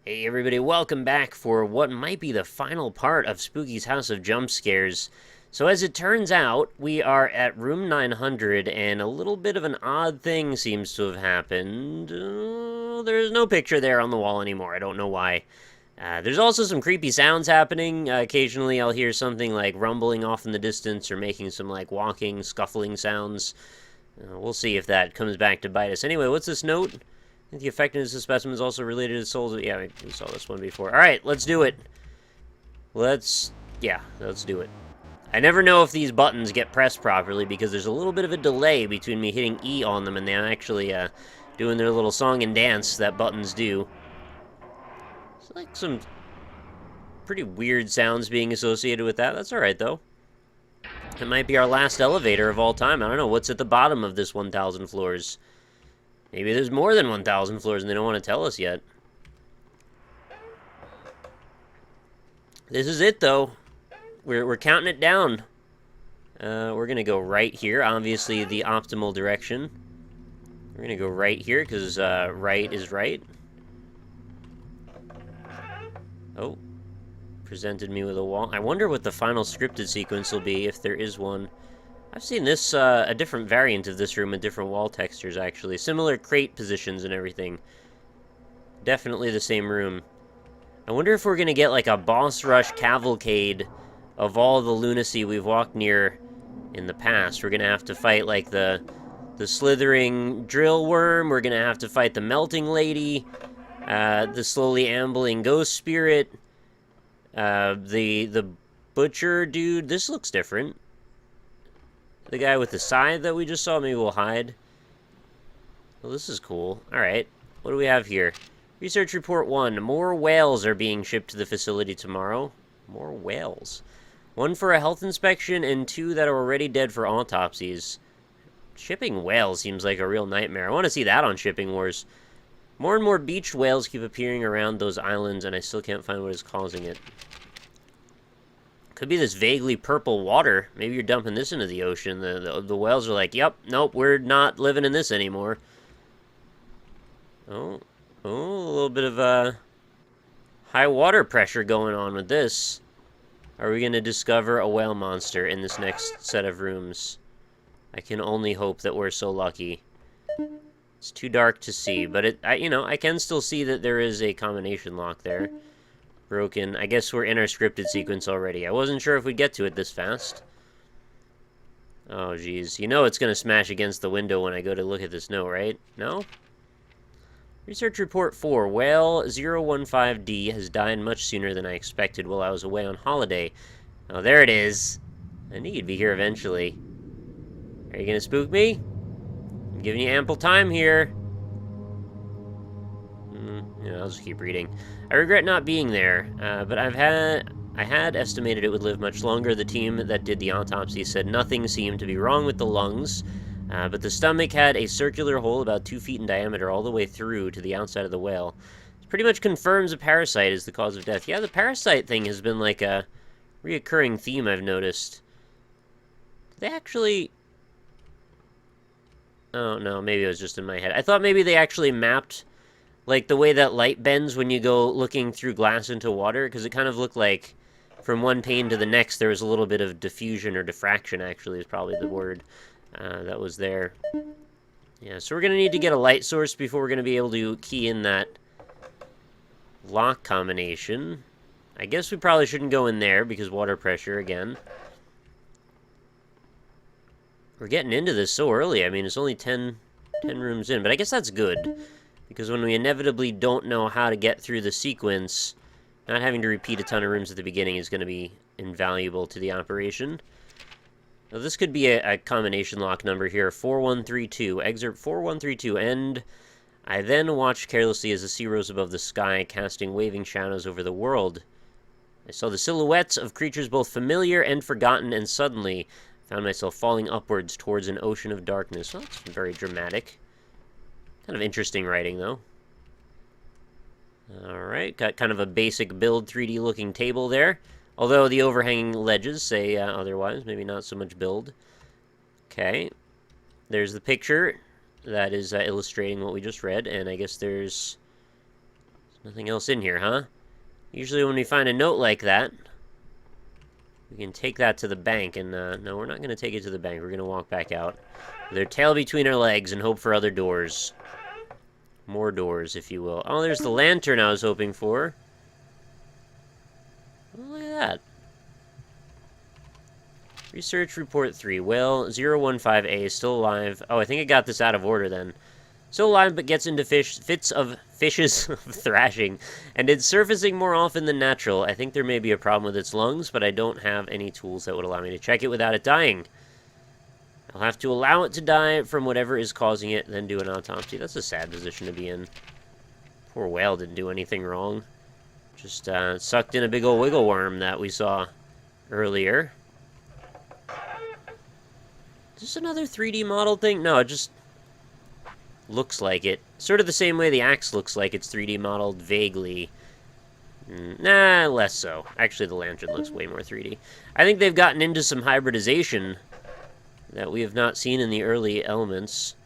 Hey everybody, welcome back for what might be the final part of Spooky's House of Jump Scares. So as it turns out, we are at room 900 and a little bit of an odd thing seems to have happened. There's no picture there on the wall anymore, I don't know why. There's also some creepy sounds happening. Occasionally I'll hear something like rumbling off in the distance or making some like walking, scuffling sounds. We'll see if that comes back to bite us. Anyway, what's this note? I think the effectiveness of specimens also related to souls. Yeah, we saw this one before. All right, let's do it. Let's do it. I never know if these buttons get pressed properly because there's a little bit of a delay between me hitting E on them and them actually doing their little song and dance that buttons do. It's like some pretty weird sounds being associated with that. That's all right, though. It might be our last elevator of all time. I don't know. What's at the bottom of this 1,000 floors? Maybe there's more than 1,000 floors and they don't want to tell us yet. This is it, though. We're counting it down. We're going to go right here. Obviously, the optimal direction. We're going to go right here, because right is right. Oh. Presented me with a wall. I wonder what the final scripted sequence will be, if there is one. I've seen this, a different variant of this room with different wall textures, actually. Similar crate positions and everything. Definitely the same room. I wonder if we're gonna get, like, a boss rush cavalcade of all the lunacy we've walked near in the past. We're gonna have to fight, like, the slithering drill worm. We're gonna have to fight the melting lady. The slowly ambling ghost spirit. The butcher dude. This looks different. The guy with the scythe that we just saw, maybe we'll hide. Well, this is cool. Alright, what do we have here? Research Report 1. More whales are being shipped to the facility tomorrow. More whales. 1 for a health inspection, and 2 that are already dead for autopsies. Shipping whales seems like a real nightmare. I want to see that on Shipping Wars. More and more beached whales keep appearing around those islands, and I still can't find what is causing it. Could be this vaguely purple water. Maybe you're dumping this into the ocean. The whales are like, yep, nope, we're not living in this anymore. Oh, a little bit of high water pressure going on with this. Are we going to discover a whale monster in this next set of rooms? I can only hope that we're so lucky. It's too dark to see, but I can still see that there is a combination lock there. Broken. I guess we're in our scripted sequence already. I wasn't sure if we'd get to it this fast. Oh, jeez. You know it's going to smash against the window when I go to look at this note, right? No? Research Report 4. Whale 015D has died much sooner than I expected while I was away on holiday. Oh, there it is. I knew you'd be here eventually. Are you going to spook me? I'm giving you ample time here. I'll just keep reading. I regret not being there, but I had estimated it would live much longer. The team that did the autopsy said nothing seemed to be wrong with the lungs, but the stomach had a circular hole about 2 feet in diameter all the way through to the outside of the whale. It pretty much confirms a parasite is the cause of death. Yeah, the parasite thing has been like a reoccurring theme I've noticed. Did they actually... Oh, no, maybe it was just in my head. I thought maybe they actually mapped... like the way that light bends when you go looking through glass into water, because it kind of looked like from one pane to the next there was a little bit of diffusion, or diffraction actually is probably the word that was there. Yeah, so we're going to need to get a light source before we're going to be able to key in that lock combination. I guess we probably shouldn't go in there because water pressure again. We're getting into this so early. I mean, it's only 10 rooms in, but I guess that's good. Because when we inevitably don't know how to get through the sequence, not having to repeat a ton of rooms at the beginning is going to be invaluable to the operation. Now, this could be a combination lock number here, 4132, excerpt 4132, and I then watched carelessly as the sea rose above the sky, casting waving shadows over the world. I saw the silhouettes of creatures both familiar and forgotten, and suddenly found myself falling upwards towards an ocean of darkness. Well, that's very dramatic. Kind of interesting writing, though. Alright, got kind of a basic build 3D looking table there. Although the overhanging ledges say otherwise, maybe not so much build. Okay. There's the picture that is illustrating what we just read, and I guess there's Nothing else in here, huh? Usually when we find a note like that, we can take that to the bank, and no, we're not going to take it to the bank. We're going to walk back out with our tail between our legs and hope for other doors. More doors, if you will. Oh, there's the lantern I was hoping for. Oh, look at that. Research Report 3. Whale 015A is still alive. Oh, I think I got this out of order then. Still alive, but gets into fits of fishes thrashing, and it's surfacing more often than natural. I think there may be a problem with its lungs, but I don't have any tools that would allow me to check it without it dying. I'll have to allow it to die from whatever is causing it, then do an autopsy. That's a sad position to be in. Poor whale didn't do anything wrong. Just sucked in a big old wiggle worm that we saw earlier. Is this another 3D model thing? No, it just looks like it. Sort of the same way the axe looks like it's 3D modeled vaguely. Nah, less so. Actually, the lantern looks way more 3D. I think they've gotten into some hybridization that we have not seen in the early elements.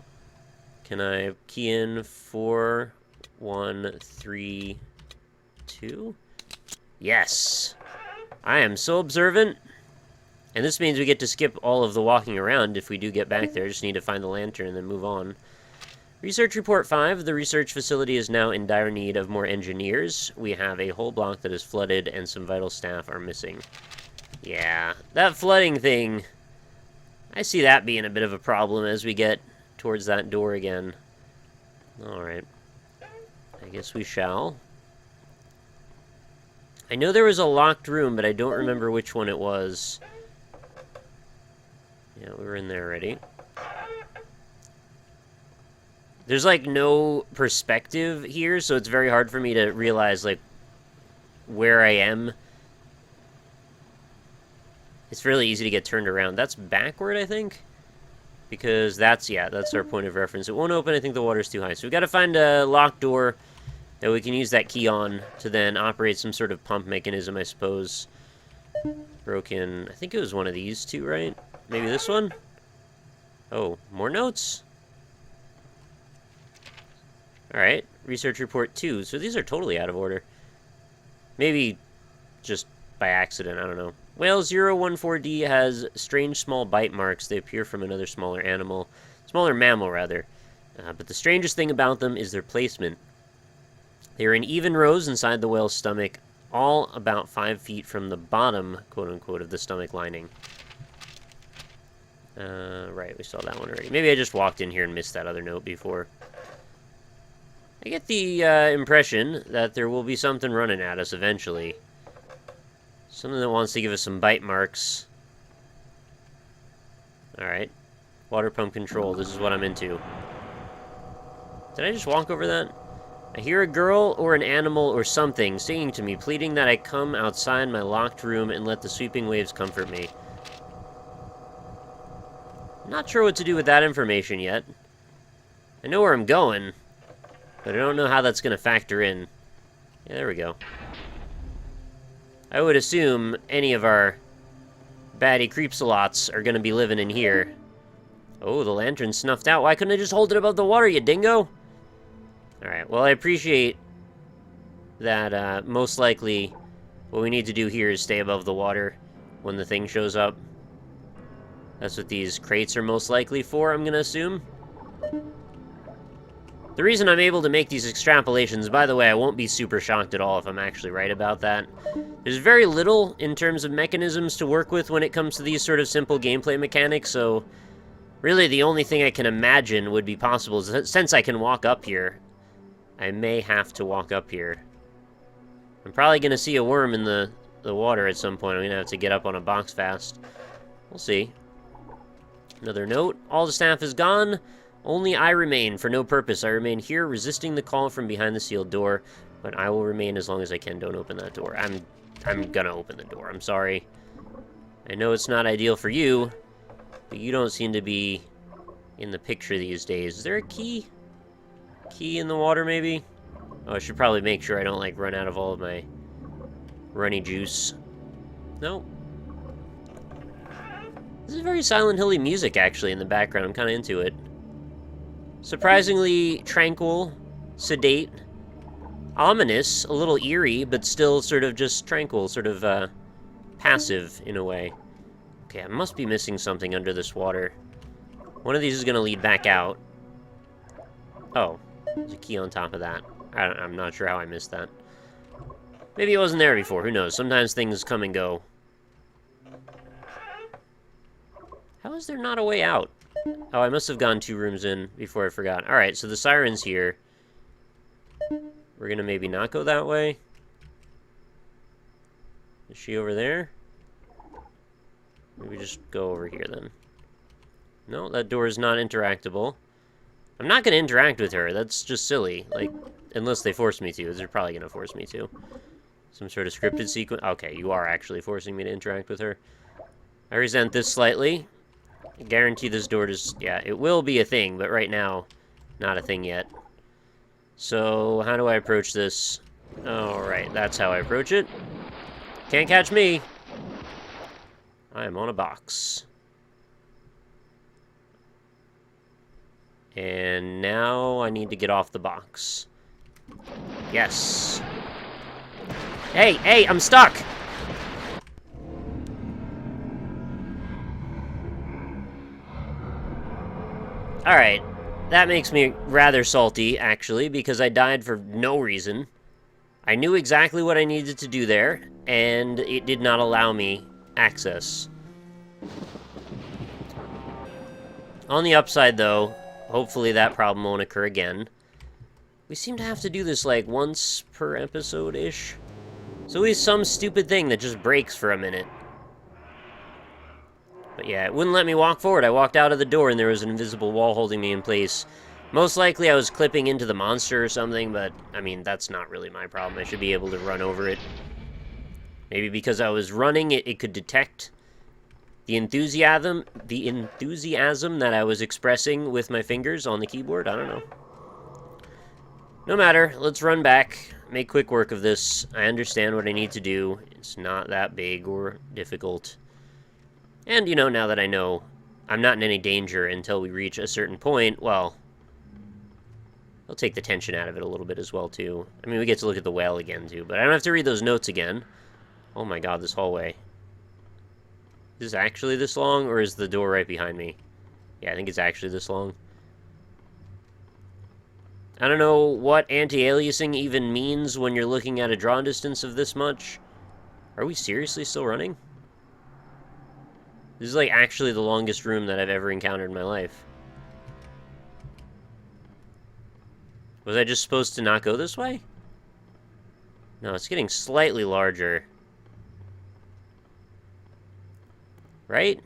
Can I key in 4, 1, 3, 2? Yes. I am so observant. And this means we get to skip all of the walking around if we do get back there. Just need to find the lantern and then move on. Research Report 5. The research facility is now in dire need of more engineers. We have a whole block that is flooded and some vital staff are missing. Yeah, that flooding thing, I see that being a bit of a problem as we get towards that door again. Alright. I guess we shall. I know there was a locked room, but I don't remember which one it was. Yeah, we were in there already. There's, like, no perspective here, so it's very hard for me to realize, like, where I am. It's really easy to get turned around. That's backward, I think? Because that's our point of reference. It won't open. I think the water's too high. So we've got to find a locked door that we can use that key on to then operate some sort of pump mechanism, I suppose. Broken. I think it was one of these two, right? Maybe this one? Oh, more notes? Alright, Research Report 2. So these are totally out of order. Maybe just by accident, I don't know. Whale 014D has strange small bite marks. They appear from another smaller mammal, rather. But the strangest thing about them is their placement. They are in even rows inside the whale's stomach, all about 5 feet from the bottom, quote-unquote, of the stomach lining. Right, we saw that one already. Maybe I just walked in here and missed that other note before. I get the impression that there will be something running at us eventually. Something that wants to give us some bite marks. Alright. Water pump control, this is what I'm into. Did I just walk over that? I hear a girl or an animal or something singing to me, pleading that I come outside my locked room and let the sweeping waves comfort me. Not sure what to do with that information yet. I know where I'm going, but I don't know how that's going to factor in. Yeah, there we go. I would assume any of our baddie creepsalots are going to be living in here. Oh, the lantern's snuffed out. Why couldn't I just hold it above the water, you dingo? Alright, well, I appreciate that most likely what we need to do here is stay above the water when the thing shows up. That's what these crates are most likely for, I'm going to assume. The reason I'm able to make these extrapolations, by the way, I won't be super shocked at all if I'm actually right about that. There's very little in terms of mechanisms to work with when it comes to these sort of simple gameplay mechanics, so really the only thing I can imagine would be possible is since I can walk up here, I may have to walk up here. I'm probably going to see a worm in the water at some point. I'm going to have to get up on a box fast. We'll see. Another note. All the staff is gone. Only I remain for no purpose. I remain here resisting the call from behind the sealed door, but I will remain as long as I can. Don't open that door. I'm gonna open the door. I'm sorry. I know it's not ideal for you, but you don't seem to be in the picture these days. Is there a key? Key in the water, maybe? Oh, I should probably make sure I don't, like, run out of all of my runny juice. No. This is very Silent Hill-y music, actually, in the background. I'm kind of into it. Surprisingly tranquil, sedate. ominous, a little eerie, but still sort of just tranquil, sort of, passive in a way. Okay, I must be missing something under this water. One of these is gonna lead back out. Oh, there's a key on top of that. I'm not sure how I missed that. Maybe it wasn't there before, who knows? Sometimes things come and go. How is there not a way out? Oh, I must have gone 2 rooms in before I forgot. Alright, so the siren's here. We're gonna maybe not go that way. Is she over there? Maybe just go over here then. No, that door is not interactable. I'm not gonna interact with her, that's just silly. Like, unless they force me to. They're probably gonna force me to. Some sort of scripted sequence. Okay, you are actually forcing me to interact with her. I resent this slightly. I guarantee this door just... Yeah, it will be a thing, but right now, not a thing yet. So, how do I approach this? Alright, that's how I approach it. Can't catch me! I am on a box. And now I need to get off the box. Yes. Hey, hey, I'm stuck! Alright, that makes me rather salty, actually, because I died for no reason. I knew exactly what I needed to do there, and it did not allow me access. On the upside, though, hopefully that problem won't occur again. We seem to have to do this, like, once per episode-ish. It's always some stupid thing that just breaks for a minute. But yeah, it wouldn't let me walk forward. I walked out of the door and there was an invisible wall holding me in place. Most likely I was clipping into the monster or something, but, I mean, that's not really my problem. I should be able to run over it. Maybe because I was running, it could detect the enthusiasm that I was expressing with my fingers on the keyboard. I don't know. No matter, let's run back, make quick work of this. I understand what I need to do. It's not that big or difficult. And, you know, now that I know I'm not in any danger until we reach a certain point, well, I'll take the tension out of it a little bit as well, too. I mean, we get to look at the whale again, too, but I don't have to read those notes again. Oh my god, this hallway. Is this actually this long, or is the door right behind me? Yeah, I think it's actually this long. I don't know what anti-aliasing even means when you're looking at a draw distance of this much. Are we seriously still running? This is, like, actually the longest room that I've ever encountered in my life. Was I just supposed to not go this way? No, it's getting slightly larger. Right?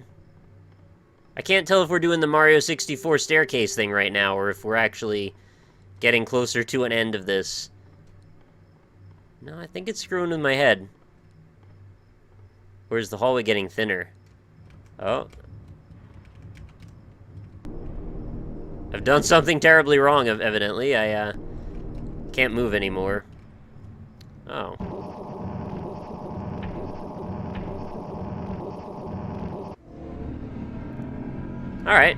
I can't tell if we're doing the Mario 64 staircase thing right now, or if we're actually getting closer to an end of this. No, I think it's screwing with my head. Or is the hallway getting thinner? Oh. I've done something terribly wrong, evidently. I, can't move anymore. Oh. Alright.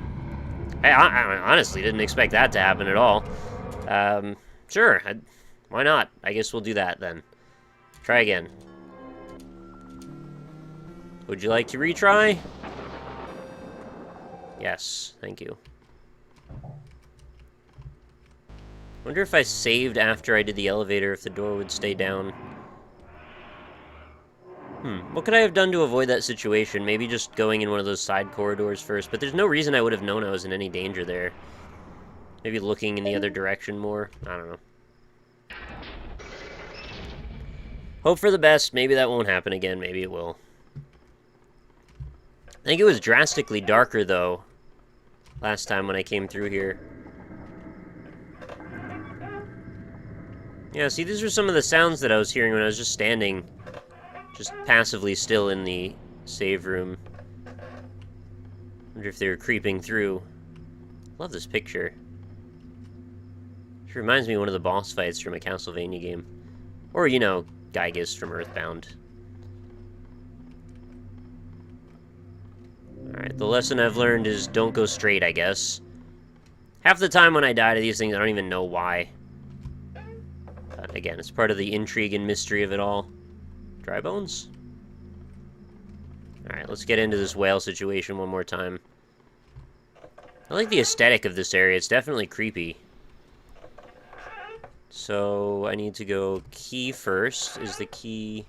I honestly didn't expect that to happen at all. Sure. Why not? I guess we'll do that, then. Try again. Would you like to retry? Yes, thank you. Wonder if I saved after I did the elevator, if the door would stay down. What could I have done to avoid that situation? Maybe just going in one of those side corridors first, but there's no reason I would have known I was in any danger there. Maybe looking in the other direction more? I don't know. Hope for the best. Maybe that won't happen again. Maybe it will. I think it was drastically darker, though, last time when I came through here. Yeah, see, these were some of the sounds that I was hearing when I was just standing, just passively still in the save room. Wonder if they were creeping through. Love this picture. It reminds me of one of the boss fights from a Castlevania game. Or, you know, Gygas from Earthbound. Alright, the lesson I've learned is don't go straight, I guess. Half the time when I die to these things, I don't even know why. But Again, it's part of the intrigue and mystery of it all. Dry bones? Alright, let's get into this whale situation one more time. I like the aesthetic of this area. It's definitely creepy. So, I need to go key first. Is the key...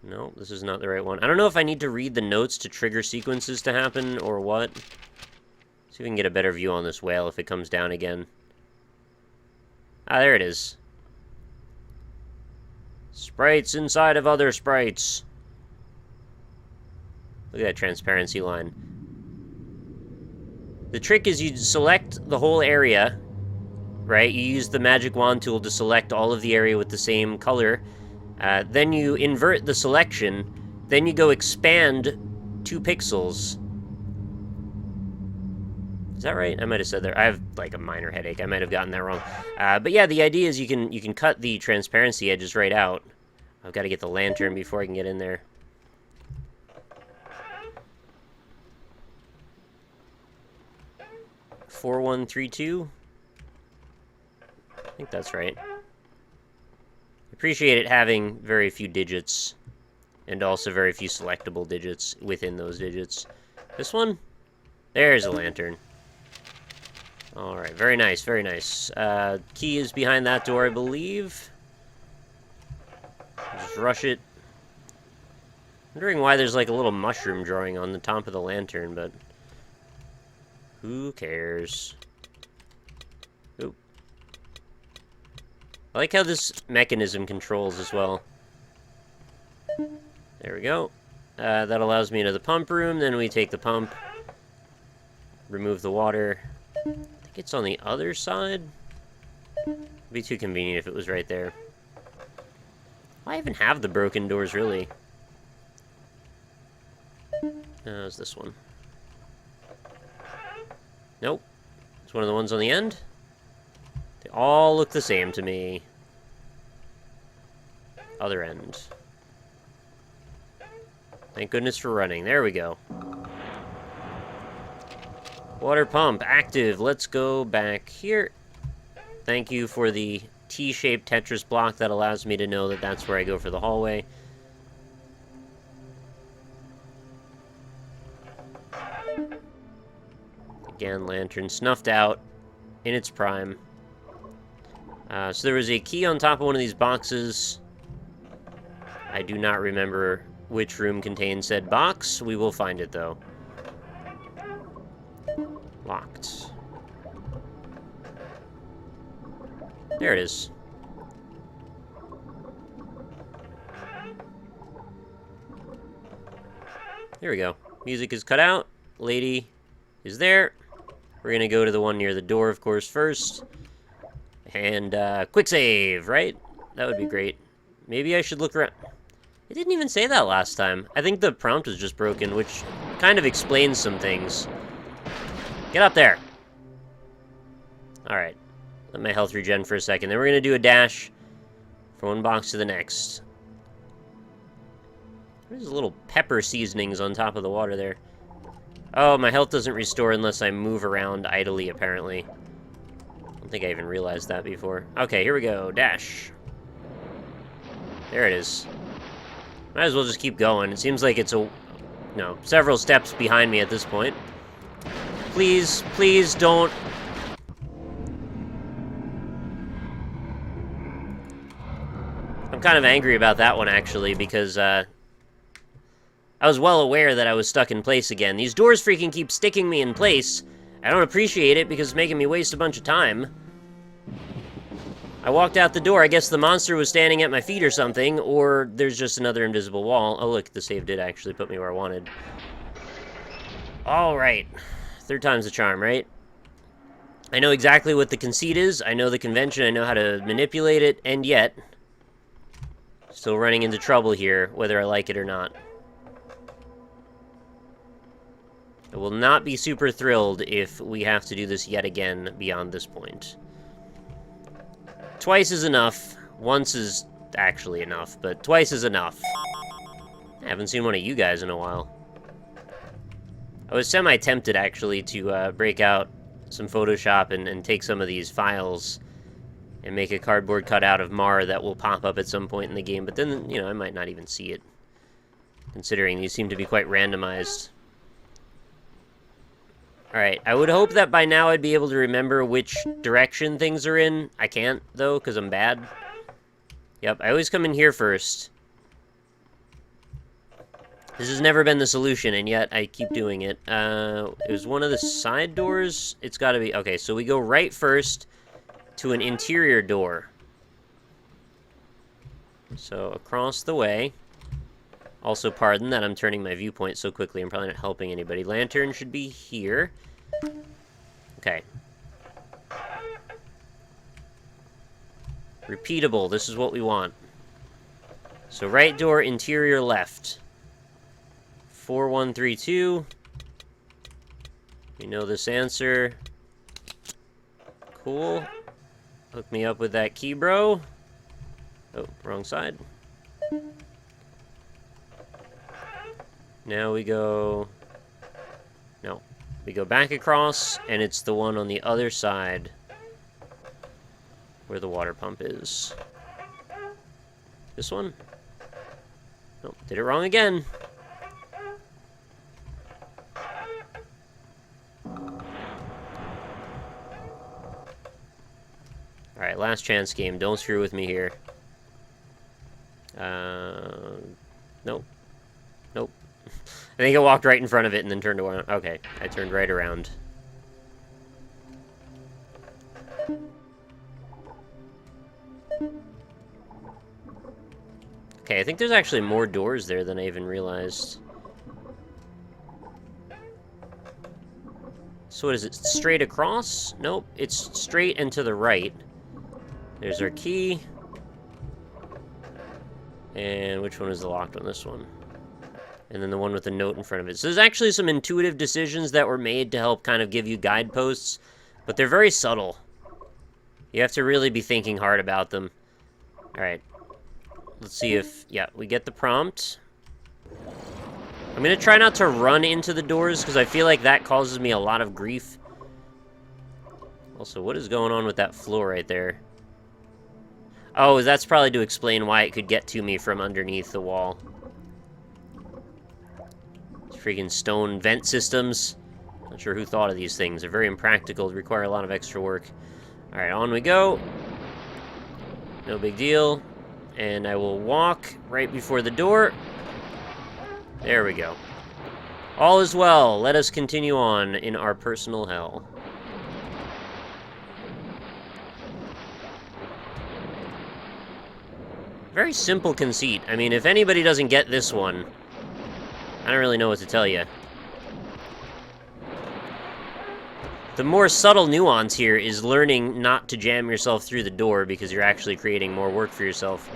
No, this is not the right one. I don't know if I need to read the notes to trigger sequences to happen, or what. See if we can get a better view on this whale if it comes down again. Ah, there it is. Sprites inside of other sprites. Look at that transparency line. The trick is you select the whole area, right? You use the magic wand tool to select all of the area with the same color. Then you invert the selection. Then you go expand 2 pixels. Is that right? I might have said that. I have, like, a minor headache. I might have gotten that wrong. But yeah, the idea is you can cut the transparency edges right out. I've got to get the lantern before I can get in there. $4132. I think that's right. Appreciate it having very few digits, and also very few selectable digits within those digits. This one? There's a lantern. Alright, very nice, very nice. Key is behind that door, I believe. Just rush it. Wondering why there's like a little mushroom drawing on the top of the lantern, but... who cares? Oop. I like how this mechanism controls as well. There we go. That allows me into the pump room, then we take the pump. Remove the water. I think it's on the other side. It'd be too convenient if it was right there. Why even have the broken doors, really? It's this one. Nope. It's one of the ones on the end. They all look the same to me. Other end. Thank goodness for running. There we go. Water pump, active. Let's go back here. Thank you for the T-shaped Tetris block that allows me to know that that's where I go for the hallway. Again, lantern snuffed out in its prime. So there was a key on top of one of these boxes. I do not remember which room contains said box. We will find it, though. Locked. There it is. There we go. Music is cut out. Lady is there. We're gonna go to the one near the door, of course, first. And, quick save, right? That would be great. Maybe I should look around. It didn't even say that last time. I think the prompt was just broken, which kind of explains some things. Get up there! Alright. Let my health regen for a second. Then we're gonna do a dash from one box to the next. There's little pepper seasonings on top of the water there. Oh, my health doesn't restore unless I move around idly, apparently. I don't think I even realized that before. Okay, here we go. Dash. There it is. Might as well just keep going. It seems like it's several steps behind me at this point. Please, please don't... I'm kind of angry about that one, actually, because, I was well aware that I was stuck in place again. These doors freaking keep sticking me in place. I don't appreciate it because it's making me waste a bunch of time. I walked out the door. I guess the monster was standing at my feet or something, or there's just another invisible wall. Oh, look, the save did actually put me where I wanted. All right. Third time's the charm, right? I know exactly what the conceit is. I know the convention. I know how to manipulate it, and yet... still running into trouble here, whether I like it or not. I will not be super thrilled if we have to do this yet again beyond this point. Twice is enough. Once is actually enough, but twice is enough. I haven't seen one of you guys in a while. I was semi-tempted, actually, to break out some Photoshop and take some of these files and make a cardboard cutout of Mar that will pop up at some point in the game, but then, you know, I might not even see it, considering these seem to be quite randomized. Alright, I would hope that by now I'd be able to remember which direction things are in. I can't, though, because I'm bad. Yep, I always come in here first. This has never been the solution, and yet I keep doing it. It was one of the side doors. It's got to be... Okay, so we go right first to an interior door. So, across the way. Also, pardon that I'm turning my viewpoint so quickly. I'm probably not helping anybody. Lantern should be here. Okay. Repeatable. This is what we want. So, right door, interior left. 4132. We know this answer. Cool. Hook me up with that key, bro. Oh, wrong side. Now we go... No. We go back across, and it's the one on the other side where the water pump is. This one? Nope, did it wrong again. Alright, last chance game. Don't screw with me here. Nope. Nope. I think I walked right in front of it and then turned around. Okay, I turned right around. Okay, I think there's actually more doors there than I even realized. So what is it? Straight across? Nope, it's straight and to the right. There's our key. And which one is the locked one? This one. And then the one with the note in front of it. So there's actually some intuitive decisions that were made to help kind of give you guideposts, but they're very subtle. You have to really be thinking hard about them. Alright. Let's see if... Yeah, we get the prompt. I'm going to try not to run into the doors, because I feel like that causes me a lot of grief. Also, what is going on with that floor right there? Oh, that's probably to explain why it could get to me from underneath the wall. Freaking stone vent systems. Not sure who thought of these things. They're very impractical, require a lot of extra work. Alright, on we go. No big deal. And I will walk right before the door. There we go. All is well. Let us continue on in our personal hell. Very simple conceit. I mean, if anybody doesn't get this one, I don't really know what to tell you. The more subtle nuance here is learning not to jam yourself through the door because you're actually creating more work for yourself.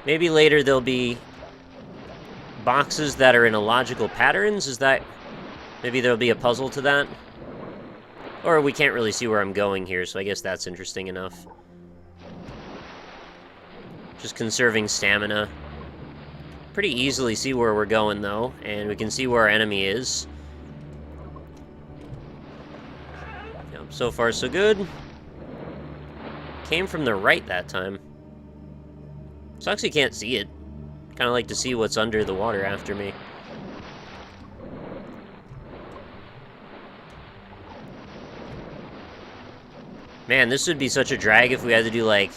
Maybe later there'll be boxes that are in illogical patterns. Is that... Maybe there'll be a puzzle to that? Or we can't really see where I'm going here, so I guess that's interesting enough. Just conserving stamina. Pretty easily see where we're going, though, and we can see where our enemy is. Yep, so far, so good. Came from the right that time. Sucks you can't see it. Kind of like to see what's under the water after me. Man, this would be such a drag if we had to do, like,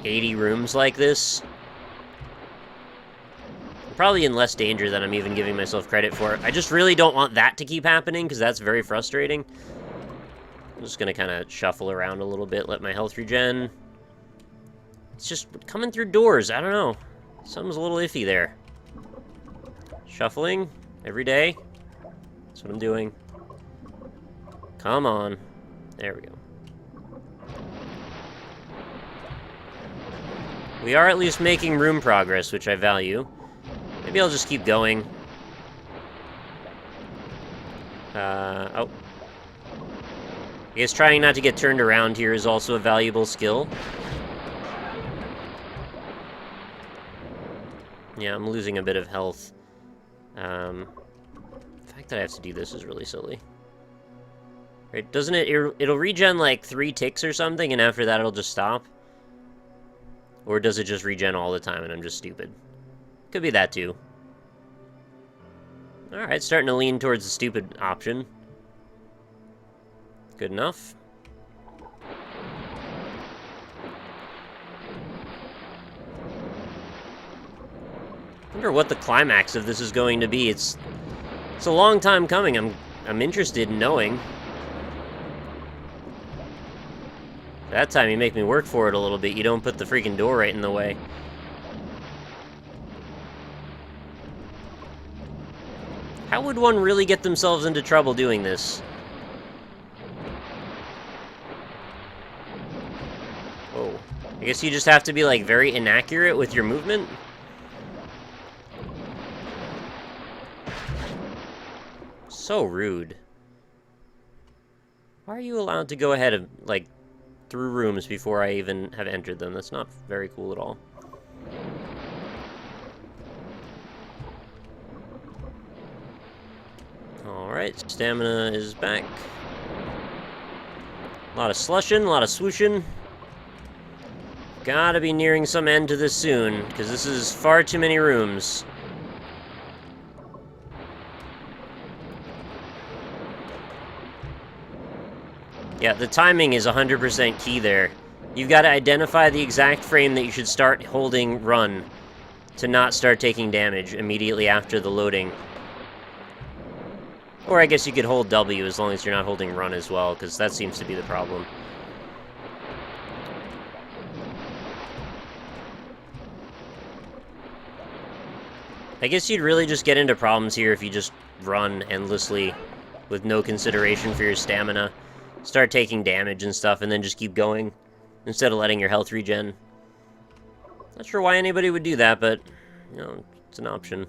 80 rooms like this. Probably in less danger than I'm even giving myself credit for. I just really don't want that to keep happening, because that's very frustrating. I'm just going to kind of shuffle around a little bit, let my health regen. It's just coming through doors, I don't know. Something's a little iffy there. Shuffling every day. That's what I'm doing. Come on. There we go. We are at least making room progress, which I value. Maybe I'll just keep going. Oh. I guess trying not to get turned around here is also a valuable skill. Yeah, I'm losing a bit of health. The fact that I have to do this is really silly. Right? Doesn't it... It'll regen, like, 3 ticks or something, and after that it'll just stop? Or does it just regen all the time and I'm just stupid? Could be that, too. Alright, starting to lean towards the stupid option. Good enough. I wonder what the climax of this is going to be. It's a long time coming. I'm interested in knowing. That time you make me work for it a little bit. You don't put the freaking door right in the way. How would one really get themselves into trouble doing this? Whoa. I guess you just have to be, like, very inaccurate with your movement? So rude. Why are you allowed to go ahead of, like, through rooms before I even have entered them? That's not very cool at all. Alright, stamina is back. A lot of slushing, a lot of swooshing. Gotta be nearing some end to this soon, because this is far too many rooms. Yeah, the timing is 100% key there. You've got to identify the exact frame that you should start holding run to not start taking damage immediately after the loading. Or I guess you could hold W as long as you're not holding run as well, because that seems to be the problem. I guess you'd really just get into problems here if you just run endlessly with no consideration for your stamina. Start taking damage and stuff, and then just keep going instead of letting your health regen. Not sure why anybody would do that, but, you know, it's an option.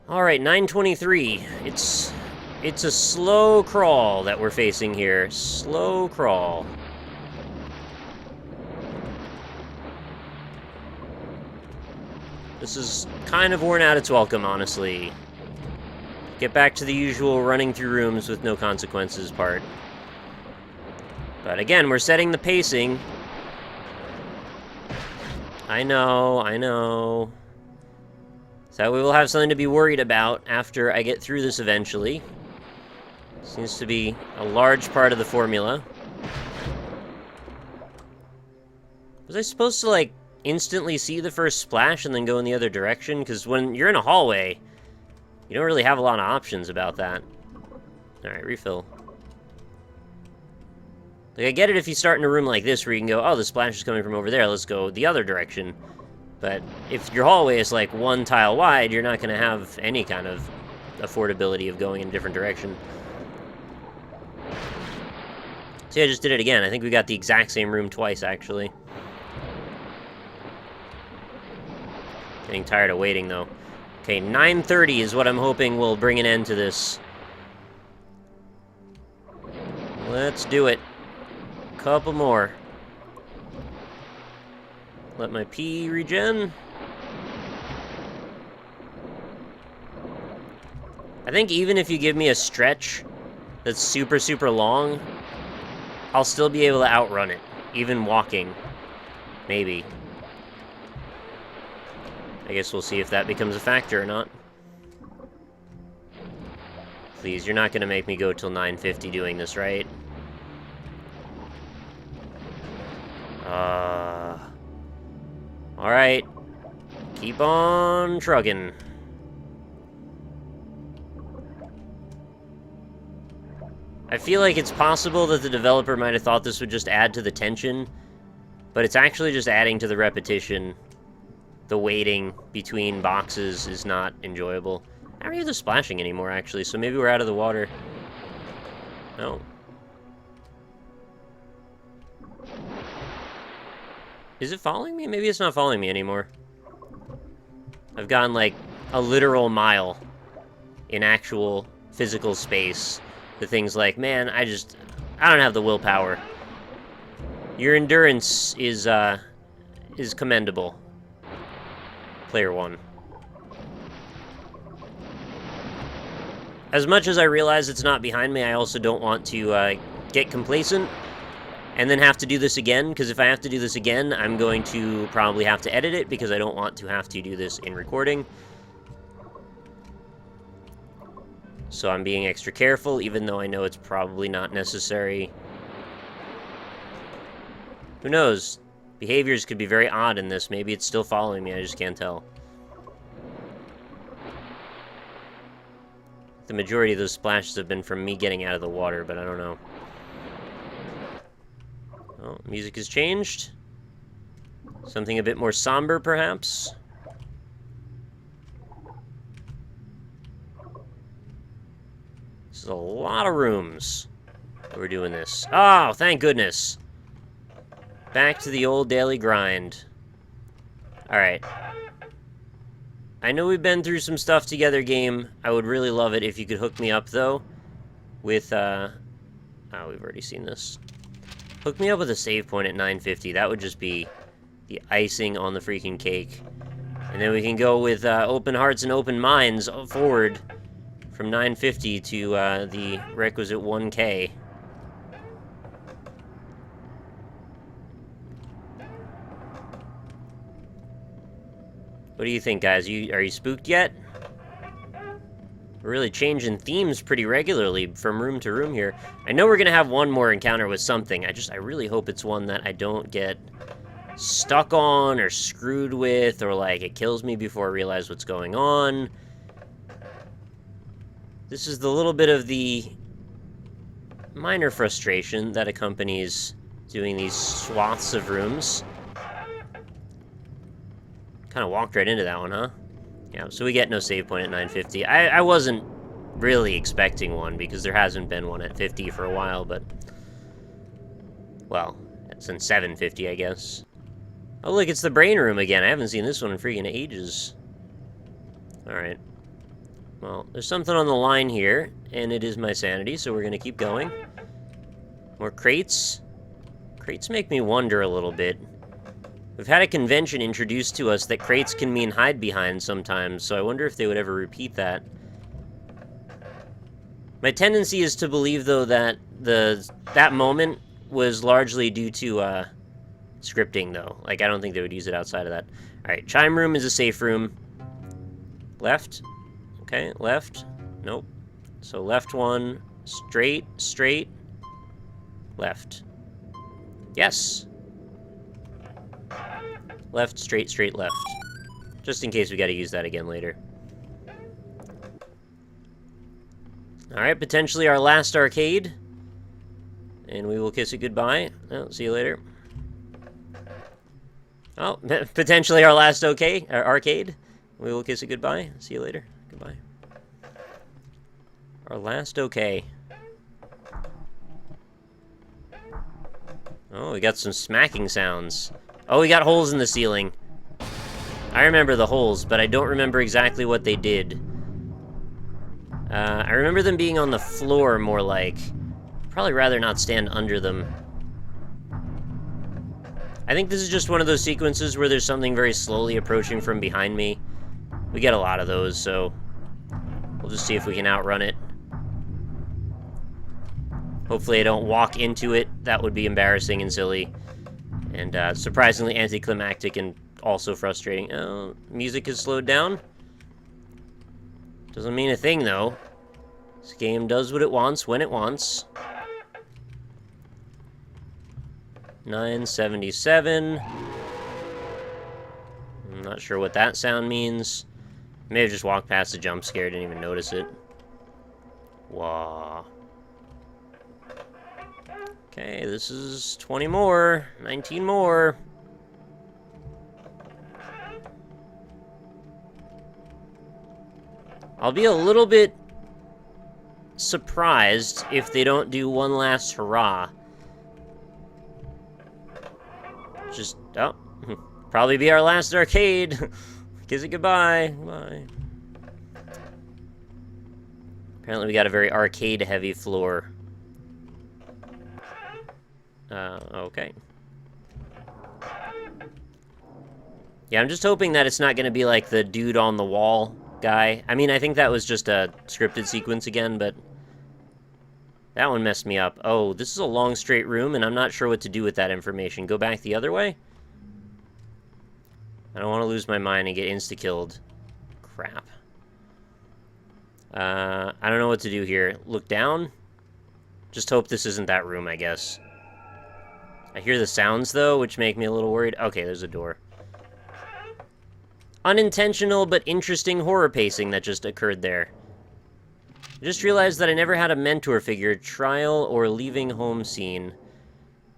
Alright, 923. It's a slow crawl that we're facing here. Slow crawl. This is kind of worn out its welcome, honestly. Get back to the usual running through rooms with no consequences part. But again, we're setting the pacing. I know. So we will have something to be worried about after I get through this eventually. Seems to be a large part of the formula. Was I supposed to, like, instantly see the first splash and then go in the other direction? Because when you're in a hallway, you don't really have a lot of options about that. Alright, refill. Like, I get it if you start in a room like this where you can go, oh, the splash is coming from over there, let's go the other direction. But if your hallway is like one tile wide, you're not going to have any kind of affordability of going in a different direction. See, I just did it again. I think we got the exact same room twice, actually. Getting tired of waiting, though. Okay, 9:30 is what I'm hoping will bring an end to this. Let's do it. Couple more. Let my P regen. I think even if you give me a stretch that's super, super long, I'll still be able to outrun it. Even walking. Maybe. I guess we'll see if that becomes a factor or not. Please, you're not going to make me go till 9:50 doing this, right? Alright. Keep on trucking. I feel like it's possible that the developer might have thought this would just add to the tension, but it's actually just adding to the repetition. The waiting between boxes is not enjoyable. I don't hear the splashing anymore, actually, so maybe we're out of the water. No. Is it following me? Maybe it's not following me anymore. I've gone, like, a literal mile in actual physical space. The things like, man, I don't have the willpower. Your endurance is commendable. Player 1. As much as I realize it's not behind me, I also don't want to get complacent and then have to do this again, because if I have to do this again, I'm going to probably have to edit it, because I don't want to have to do this in recording. So I'm being extra careful, even though I know it's probably not necessary. Who knows? Behaviors could be very odd in this. Maybe it's still following me, I just can't tell. The majority of those splashes have been from me getting out of the water, but I don't know. Oh, music has changed. Something a bit more somber, perhaps. This is a lot of rooms. We're doing this. Oh, thank goodness. Back to the old daily grind. Alright. I know we've been through some stuff together, game. I would really love it if you could hook me up, though, with, Oh, we've already seen this. Hook me up with a save point at 950. That would just be the icing on the freaking cake. And then we can go with open hearts and open minds forward from 950 to the requisite 1K. What do you think, guys? Are you spooked yet? We're really changing themes pretty regularly from room to room here. I know we're gonna have one more encounter with something. I really hope it's one that I don't get stuck on or screwed with, or like it kills me before I realize what's going on. This is the little bit of the minor frustration that accompanies doing these swaths of rooms. Kind of walked right into that one, huh? Yeah, so we get no save point at 950. I wasn't really expecting one, because there hasn't been one at 50 for a while, but... well, since 750, I guess. Oh, look, it's the brain room again. I haven't seen this one in freaking ages. Alright. Well, there's something on the line here, and it is my sanity, so we're gonna keep going. More crates. Crates make me wonder a little bit. We've had a convention introduced to us that crates can mean hide behind sometimes, so I wonder if they would ever repeat that. My tendency is to believe, though, that that moment was largely due to scripting, though. Like, I don't think they would use it outside of that. Alright, chime room is a safe room. Left. Okay, left. Nope. So left one. Straight, straight. Left. Yes! Left, straight, straight, left. Just in case we gotta use that again later. Alright, potentially our last arcade. And we will kiss it goodbye. Oh, see you later. Oh, potentially our last arcade. We will kiss it goodbye. See you later. Goodbye. Our last okay. Oh, we got some smacking sounds. Oh, we got holes in the ceiling. I remember the holes, but I don't remember exactly what they did. I remember them being on the floor, more like. Probably rather not stand under them. I think this is just one of those sequences where there's something very slowly approaching from behind me. We get a lot of those, so we'll just see if we can outrun it. Hopefully I don't walk into it. That would be embarrassing and silly. And surprisingly anticlimactic and also frustrating. Oh, music has slowed down. Doesn't mean a thing, though. This game does what it wants when it wants. 977. I'm not sure what that sound means. May have just walked past the jump scare, didn't even notice it. Wow. Okay, this is 20 more, 19 more. I'll be a little bit surprised if they don't do one last hurrah. Just, oh, probably be our last arcade. Kiss it goodbye. Bye. Apparently we got a very arcade-heavy floor. Okay. Yeah, I'm just hoping that it's not going to be like the dude on the wall guy. I mean, I think that was just a scripted sequence again, but that one messed me up. Oh, this is a long straight room, and I'm not sure what to do with that information. Go back the other way? I don't want to lose my mind and get insta-killed. Crap. I don't know what to do here. Look down? Just hope this isn't that room, I guess. I hear the sounds, though, which make me a little worried. Okay, there's a door. Unintentional but interesting horror pacing that just occurred there. I just realized that I never had a mentor figure, trial or leaving home scene.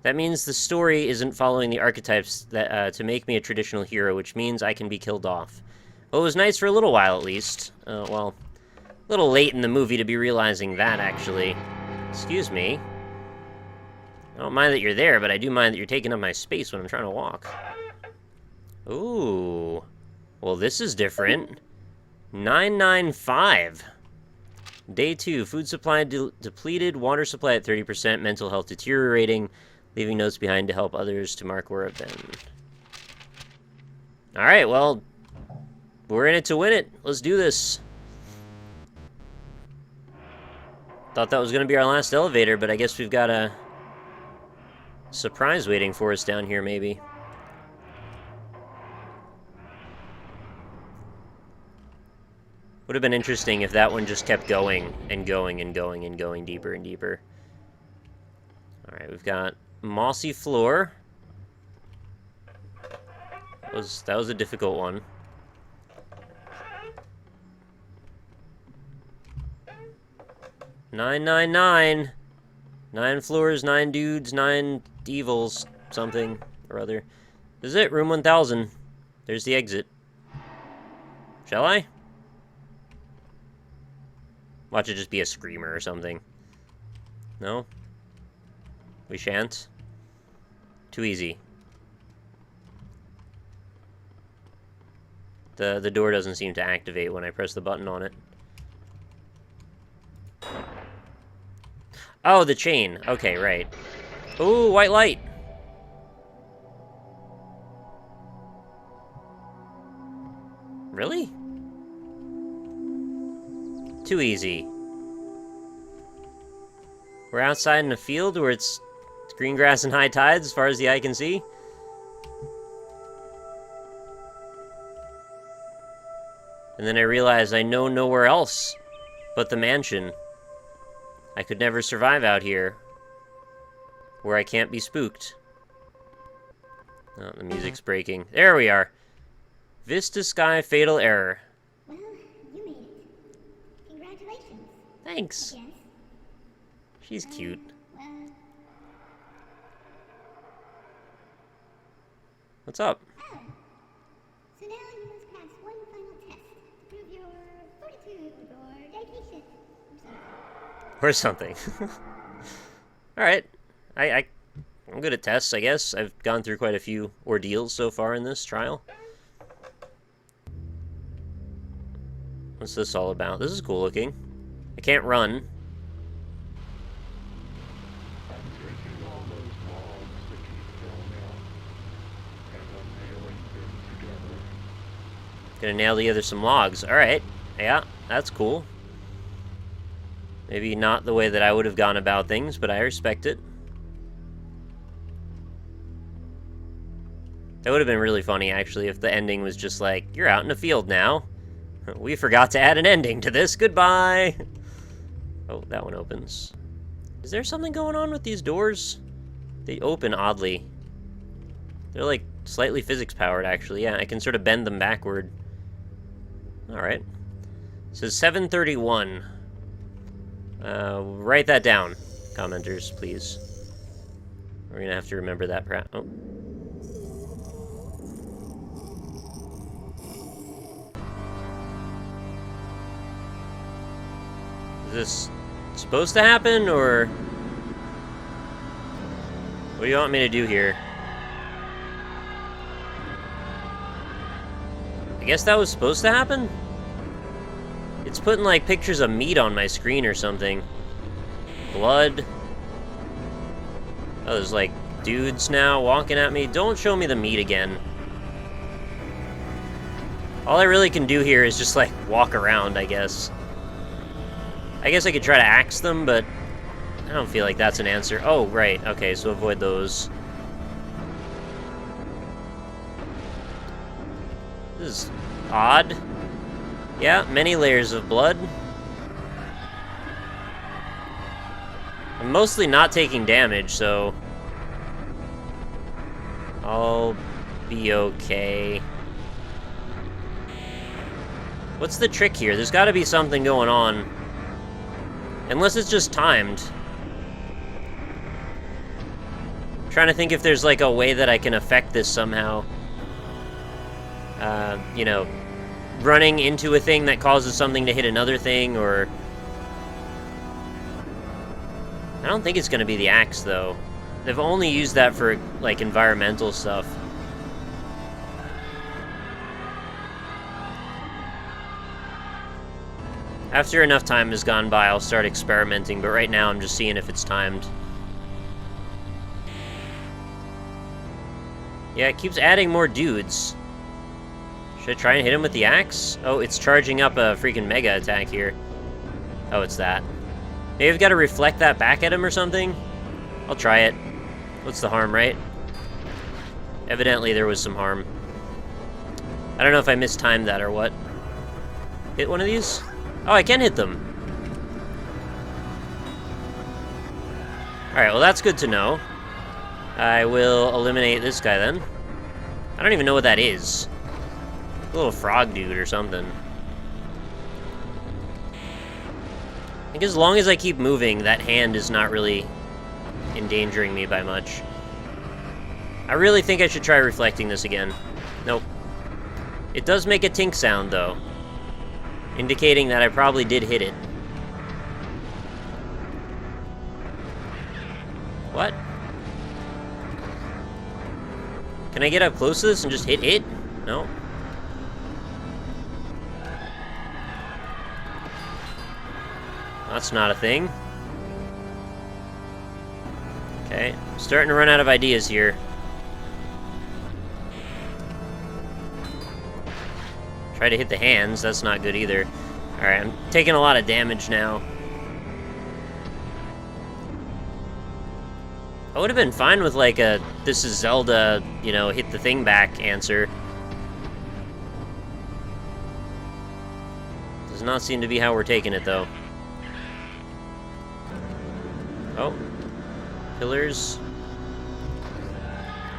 That means the story isn't following the archetypes that to make me a traditional hero, which means I can be killed off. Well, it was nice for a little while, at least. Well, a little late in the movie to be realizing that, actually. Excuse me. I don't mind that you're there, but I do mind that you're taking up my space when I'm trying to walk. Ooh. Well, this is different. 995. Day 2. Food supply depleted. Water supply at 30%. Mental health deteriorating. Leaving notes behind to help others to mark where I've been. Alright, well, we're in it to win it. Let's do this. Thought that was going to be our last elevator, but I guess we've got a surprise waiting for us down here, maybe. Would have been interesting if that one just kept going and going and going and going deeper and deeper. Alright, we've got mossy floor. That was a difficult one. $999. 9 floors, 9 dudes, 9 evils, something or other. This is it, room 1000. There's the exit. Shall I? Watch it just be a screamer or something. No? We shan't? Too easy. The door doesn't seem to activate when I press the button on it. Oh, the chain. Okay, right. Ooh, white light. Really? Too easy. We're outside in a field where it's green grass and high tides as far as the eye can see. And then I realized I know nowhere else but the mansion. I could never survive out here where I can't be spooked. Oh, the music's breaking. There we are. Vista Sky Fatal Error. Well, you made it. Congratulations. Thanks. Yes. She's cute. Well, What's up? so now you must pass one final test to prove your fortitude or dedication Or something. Alright. I'm good at tests, I guess. I've gone through quite a few ordeals so far in this trial. What's this all about? This is cool looking. I can't run. Gonna nail together some logs. Alright. Yeah, that's cool. Maybe not the way that I would have gone about things, but I respect it. That would have been really funny, actually, if the ending was just like, you're out in a field now. We forgot to add an ending to this. Goodbye! Oh, that one opens. Is there something going on with these doors? They open oddly. They're, like, slightly physics-powered, actually. Yeah, I can sort of bend them backward. Alright. It says 731. Write that down, commenters, please. We're gonna have to remember that, perhaps. Oh. Is this supposed to happen, or what do you want me to do here? I guess that was supposed to happen? It's putting, like, pictures of meat on my screen or something. Blood. Oh, there's, like, dudes now walking at me. Don't show me the meat again. All I really can do here is just, like, walk around, I guess. I guess I could try to axe them, but I don't feel like that's an answer. Oh, right. Okay, so avoid those. This is odd. Yeah, many layers of blood. I'm mostly not taking damage, so I'll be okay. What's the trick here? There's got to be something going on. Unless it's just timed. I'm trying to think if there's like a way that I can affect this somehow. You know, running into a thing that causes something to hit another thing, or... I don't think it's going to be the axe, though. They've only used that for, like, environmental stuff. After enough time has gone by, I'll start experimenting, but right now I'm just seeing if it's timed. Yeah, it keeps adding more dudes. Should I try and hit him with the axe? Oh, it's charging up a freaking mega attack here. Oh, it's that. Maybe I've got to reflect that back at him or something? I'll try it. What's the harm, right? Evidently there was some harm. I don't know if I mistimed that or what. Hit one of these? Oh, I can hit them. Alright, well that's good to know. I will eliminate this guy then. I don't even know what that is. A little frog dude or something. I think as long as I keep moving, that hand is not really endangering me by much. I really think I should try reflecting this again. Nope. It does make a tink sound, though, indicating that I probably did hit it. What? Can I get up close to this and just hit it? No. That's not a thing. Okay, starting to run out of ideas here. Try to hit the hands, that's not good either. Alright, I'm taking a lot of damage now. I would have been fine with like a, this is Zelda, you know, hit the thing back answer. Does not seem to be how we're taking it though. Oh. Pillars.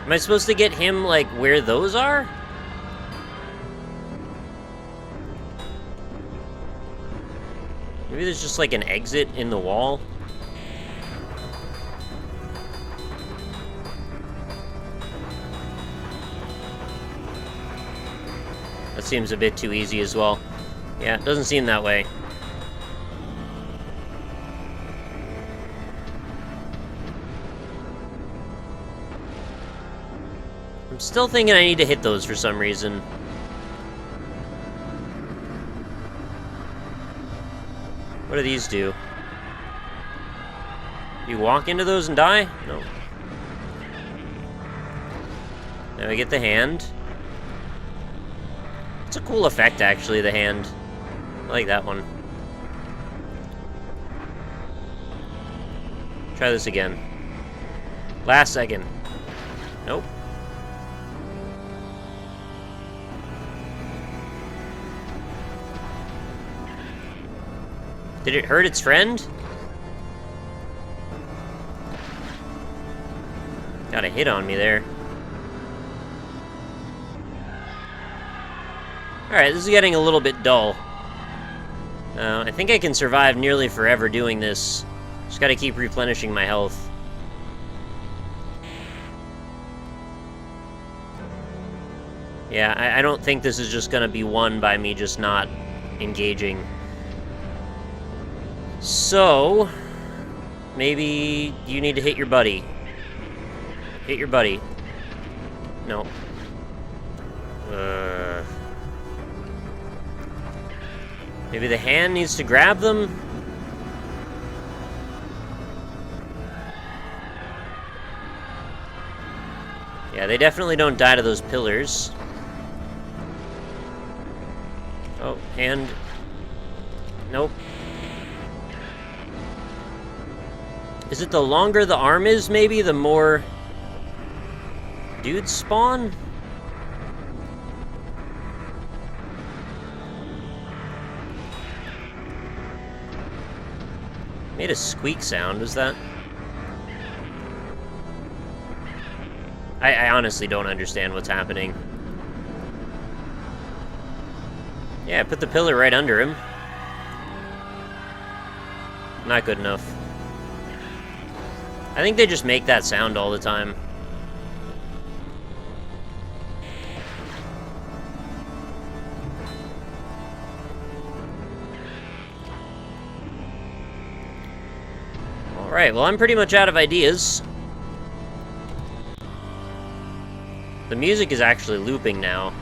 Am I supposed to get him, like, where those are? Maybe there's just, like, an exit in the wall? That seems a bit too easy as well. Yeah, it doesn't seem that way. I'm still thinking I need to hit those for some reason. What do these do? You walk into those and die? No. Now we get the hand. It's a cool effect, actually, the hand. I like that one. Try this again. Last second. Nope. Did it hurt its friend? Got a hit on me there. Alright, this is getting a little bit dull. I think I can survive nearly forever doing this. Just gotta keep replenishing my health. Yeah, I don't think this is just gonna be won by me just not engaging. So, maybe you need to hit your buddy. Hit your buddy. No. Maybe the hand needs to grab them? Yeah, they definitely don't die to those pillars. Oh, hand. Nope. Is it the longer the arm is, maybe, the more dudes spawn? Made a squeak sound, was that? I honestly don't understand what's happening. Yeah, put the pillar right under him. Not good enough. I think they just make that sound all the time. Alright, well, I'm pretty much out of ideas. The music is actually looping now.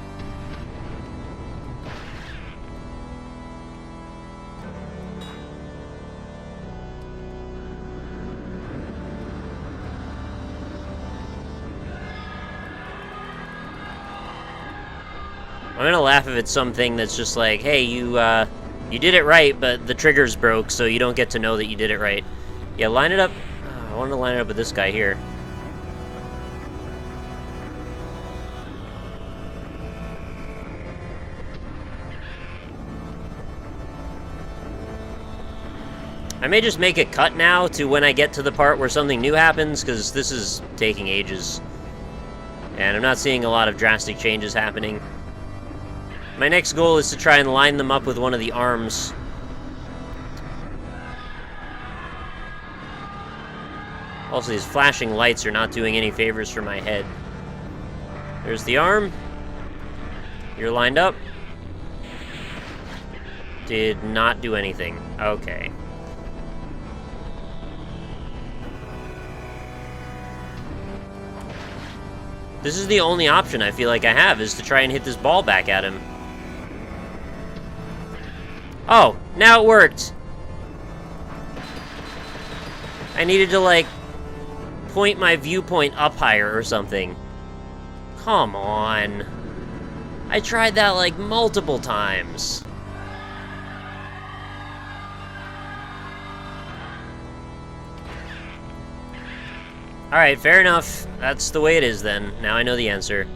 I'm gonna laugh if it's something that's just like, hey, you did it right, but the trigger's broke, so you don't get to know that you did it right. Yeah, line it up. I wanted to line it up with this guy here. I may just make a cut now to when I get to the part where something new happens, because this is taking ages. And I'm not seeing a lot of drastic changes happening. My next goal is to try and line them up with one of the arms. Also, these flashing lights are not doing any favors for my head. There's the arm. You're lined up. Did not do anything. Okay. This is the only option I feel like I have, is to try and hit this ball back at him. Oh, now it worked! I needed to, like, point my viewpoint up higher or something. Come on. I tried that, like, multiple times. Alright, fair enough. That's the way it is then. Now I know the answer.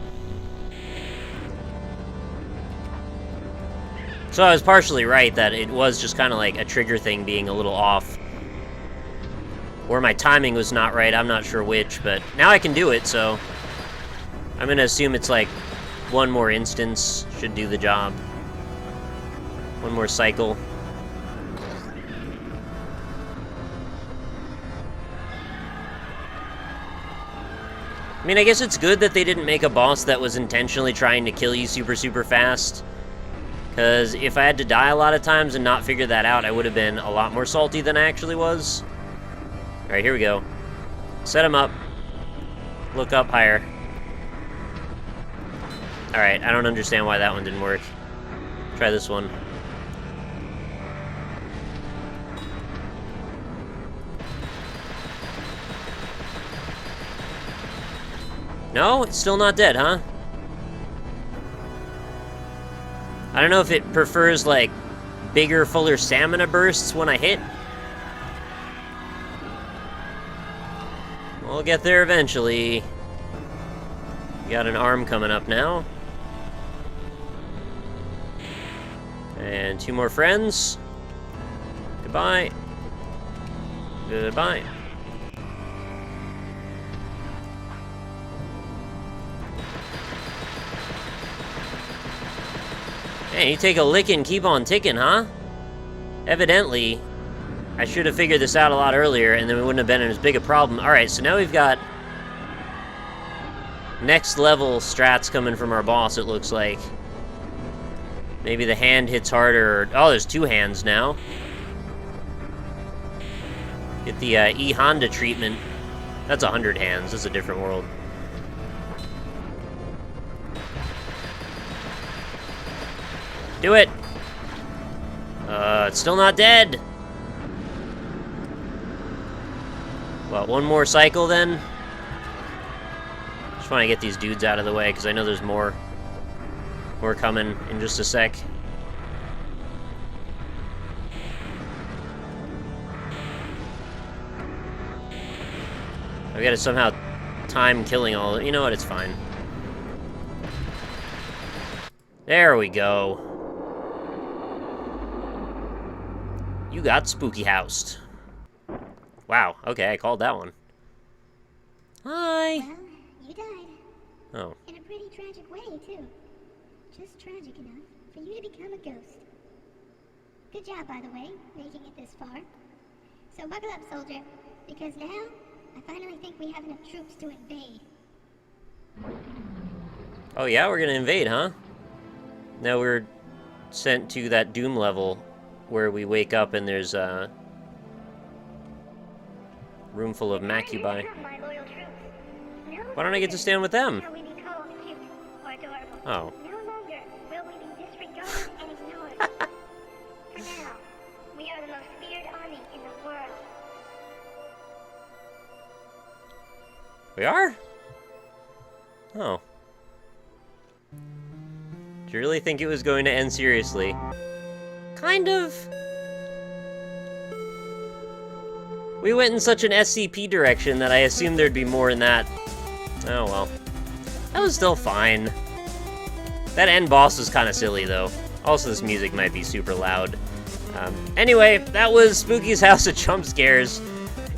So I was partially right that it was just kind of like a trigger thing being a little off. Or my timing was not right, I'm not sure which, but now I can do it, so I'm gonna assume it's like one more instance should do the job. One more cycle. I mean, I guess it's good that they didn't make a boss that was intentionally trying to kill you super fast. Because if I had to die a lot of times and not figure that out, I would have been a lot more salty than I actually was. Alright, here we go. Set him up. Look up higher. Alright, I don't understand why that one didn't work. Try this one. No? It's still not dead, huh? I don't know if it prefers, like, bigger, fuller stamina bursts when I hit. We'll get there eventually. Got an arm coming up now. And 2 more friends. Goodbye. Goodbye. Hey, you take a lick and keep on ticking, huh? Evidently, I should have figured this out a lot earlier, and then we wouldn't have been in as big a problem. Alright, so now we've got next level strats coming from our boss, it looks like. Maybe the hand hits harder. Oh, there's 2 hands now. Get the E Honda treatment. That's 100 hands. That's a different world. Do it! It's still not dead! Well, one more cycle then? Just want to get these dudes out of the way, because I know there's more coming in just a sec. I've got to somehow time killing all... You know what? It's fine. There we go. You got spooky housed. Wow, okay, I called that one. Hi! Well, you died. Oh. In a pretty tragic way, too. Just tragic enough for you to become a ghost. Good job, by the way, making it this far. So buckle up, soldier, because now I finally think we have enough troops to invade. Oh yeah, we're gonna invade, huh? Now we're sent to that Doom level where we wake up and there's a room full of Macubi. Why don't I get to stand with them? Oh. No longer will we be disregarded and ignored. For now, we are the most feared army in the world. We are? Oh. Do you really think it was going to end seriously? Kind of. We went in such an SCP direction that I assumed there'd be more in that. Oh well. That was still fine. That end boss was kind of silly, though. Also, this music might be super loud. Anyway, that was Spooky's House of Jump Scares.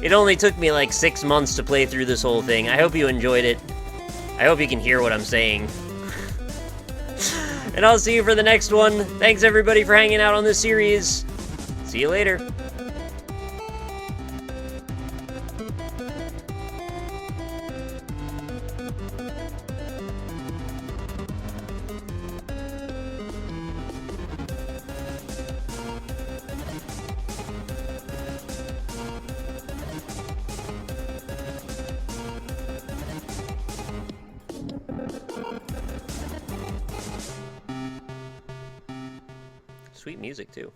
It only took me like 6 months to play through this whole thing. I hope you enjoyed it. I hope you can hear what I'm saying. And I'll see you for the next one. Thanks everybody for hanging out on this series. See you later. Sweet music, too.